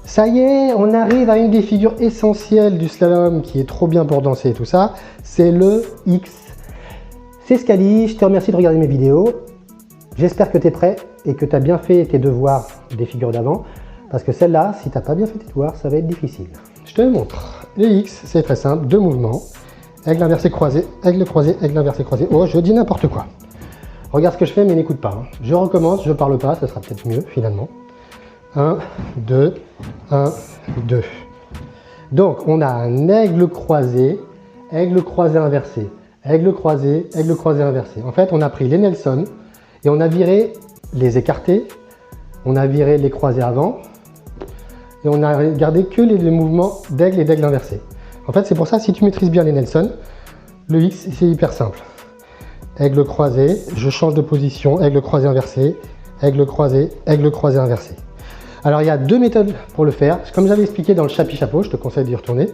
Ça y est, on arrive à une des figures essentielles du slalom qui est trop bien pour danser et tout ça, c'est le X. C'est Scali, je te remercie de regarder mes vidéos. J'espère que tu es prêt et que tu as bien fait tes devoirs des figures d'avant. Parce que celle-là, si tu n'as pas bien fait tes devoirs, ça va être difficile. Je te montre. Le X, c'est très simple, 2 mouvements. Aigle inversé croisé, aigle croisé, aigle inversé croisé. Oh, je dis n'importe quoi. Regarde ce que je fais, mais n'écoute pas. Je recommence, je parle pas, ça sera peut-être mieux finalement. 1, 2, 1, 2. Donc, on a un aigle croisé inversé, aigle croisé inversé. En fait, on a pris les Nelson et on a viré les écartés, on a viré les croisés avant et on a gardé que les mouvements d'aigle et d'aigle inversé. En fait, c'est pour ça, si tu maîtrises bien les Nelson, le X, c'est hyper simple. Aigle croisé, je change de position, aigle croisé inversé, aigle croisé inversé. Alors, il y a 2 méthodes pour le faire. Comme j'avais expliqué dans le chapeau, je te conseille d'y retourner.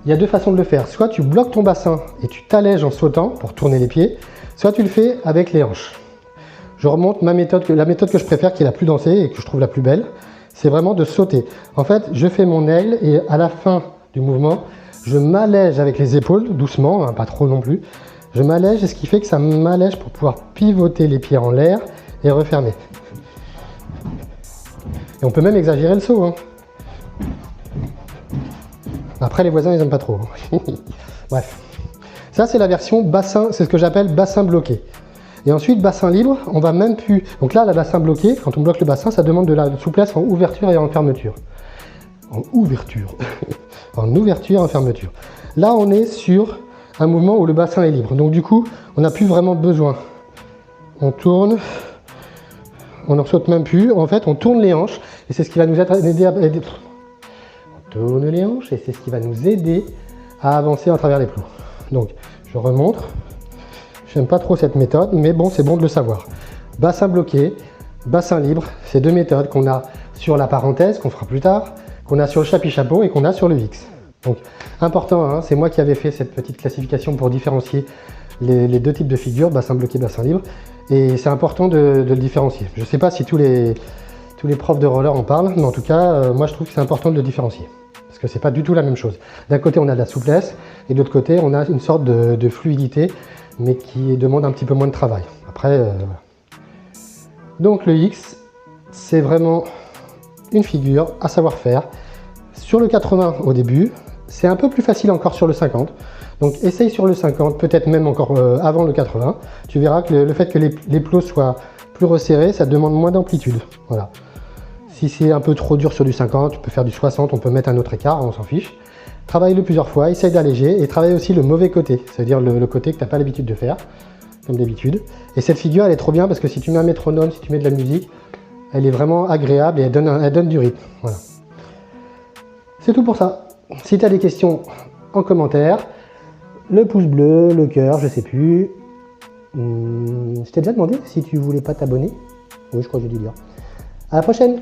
Il y a 2 façons de le faire. Soit tu bloques ton bassin et tu t'allèges en sautant pour tourner les pieds, soit tu le fais avec les hanches. Je remonte la méthode que je préfère, qui est la plus dansée et que je trouve la plus belle, c'est vraiment de sauter. En fait, je fais mon aigle et à la fin du mouvement, je m'allège avec les épaules, doucement, hein, pas trop non plus. Je m'allège, et ce qui fait que ça m'allège pour pouvoir pivoter les pieds en l'air et refermer. Et on peut même exagérer le saut. Hein. Après, les voisins, ils n'aiment pas trop. Hein. Bref. Ça, c'est la version bassin, c'est ce que j'appelle bassin bloqué. Et ensuite, bassin libre, on va même plus... Donc là, la bassin bloqué, quand on bloque le bassin, ça demande de la souplesse en ouverture et en fermeture. En ouverture. En ouverture et en fermeture. Là, on est sur un mouvement où le bassin est libre. Donc du coup, on n'a plus vraiment besoin. On tourne... On n'en saute même plus. En fait, on tourne les hanches et c'est ce qui va nous aider à... On tourne les hanches et c'est ce qui va nous aider à avancer à travers les plots. Donc, je remonte. J'aime pas trop cette méthode, mais bon, c'est bon de le savoir. Bassin bloqué, bassin libre, c'est 2 méthodes qu'on a sur la parenthèse, qu'on fera plus tard, qu'on a sur le chapeau et qu'on a sur le X. Donc, important, hein, c'est moi qui avais fait cette petite classification pour différencier les 2 types de figures, bassin bloqué, bassin libre. Et c'est important de le différencier. Je ne sais pas si tous les profs de roller en parlent, mais en tout cas, moi je trouve que c'est important de le différencier. Parce que c'est pas du tout la même chose. D'un côté, on a de la souplesse, et de l'autre côté, on a une sorte de fluidité, mais qui demande un petit peu moins de travail. Après, voilà. Donc le X, c'est vraiment une figure à savoir faire. Sur le 80 au début, c'est un peu plus facile encore sur le 50. Donc essaye sur le 50, peut-être même encore avant le 80. Tu verras que le fait que les plots soient plus resserrés, ça demande moins d'amplitude. Voilà. Si c'est un peu trop dur sur du 50, tu peux faire du 60, on peut mettre un autre écart, on s'en fiche. Travaille-le plusieurs fois, essaye d'alléger et travaille aussi le mauvais côté, c'est-à-dire le côté que tu n'as pas l'habitude de faire, comme d'habitude. Et cette figure, elle est trop bien parce que si tu mets un métronome, si tu mets de la musique, elle est vraiment agréable et elle donne du rythme. Voilà. C'est tout pour ça. Si tu as des questions en commentaire, le pouce bleu, le cœur, je sais plus. Je t'ai déjà demandé si tu voulais pas t'abonner. Oui, je crois que j'ai dû dire. À la prochaine.